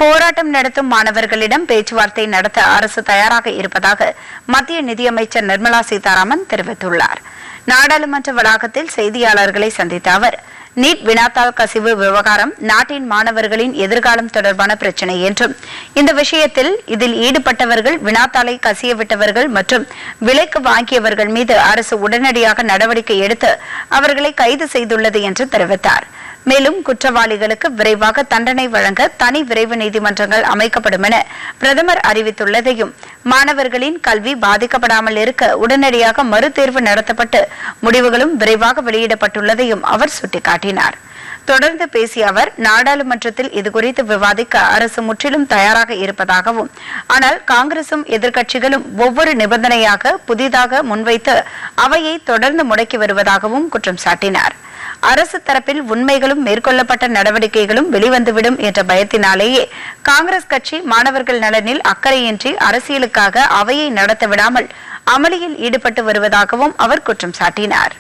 போராட்டம் நடத்தும் மாணவர்களிடம் பேச்சுவார்த்தை நடத்த அரசு தயாராக இருப்பதாக மத்திய நிதியமைச்சர் நிர்மலா சீதாராமன் தெரிவித்துள்ளார். நாடாளுமன்ற வளாகத்தில் செய்தியாளர்களை சந்தித்த அவர், நீட் வினாத்தாள் கசிவு விவகாரம் நாட்டின் மாணவர்களின் எதிர்காலம் தொடர்பான பிரச்சினை என்றும், இந்த விஷயத்தில் இதில் ஈடுபட்டவர்கள், வினாத்தாளை கசியவிட்டவர்கள் மற்றும் விலைக்கு வாங்கியவர்கள் மீது அரசு உடனடியாக நடவடிக்கை எடுத்து அவர்களை கைது செய்துள்ளது என்று தெரிவித்தார். மேலும் குற்றவாளிகளுக்கு விரைவாக தண்டனை வழங்க தனி விரைவு நீதிமன்றங்கள் அமைக்கப்படும் என பிரதமர் அறிவித்துள்ளதையும், மாணவர்களின் கல்வி பாதிக்கப்படாமல் இருக்க உடனடியாக மறுதேர்வு நடத்தப்பட்டு முடிவுகளும் விரைவாக வெளியிடப்பட்டுள்ளதையும் அவர் சுட்டிக்காட்டினார். தொடர்ந்து பேசிய அவர், நாடாளுமன்றத்தில் இதுகுறித்து விவாதிக்க அரசு முற்றிலும் தயாராக இருப்பதாகவும், ஆனால் காங்கிரசும் எதிர்க்கட்சிகளும் ஒவ்வொரு நிபந்தனையாக புதிதாக முன்வைத்து அவையை தொடர்ந்து முடக்கி வருவதாகவும் குற்றம் சாட்டினார். அரசு தரப்பில் உண்மைகளும் மேற்கொள்ளப்பட்ட நடவடிக்கைகளும் வெளிவந்துவிடும் என்ற பயத்தினாலேயே காங்கிரஸ் கட்சி மாணவர்கள் நலனில் அக்கறையின்றி அரசியலுக்காக அவையை நடத்த விடாமல் அமளியில் ஈடுபட்டு வருவதாகவும் அவர் குற்றம் சாட்டினார்.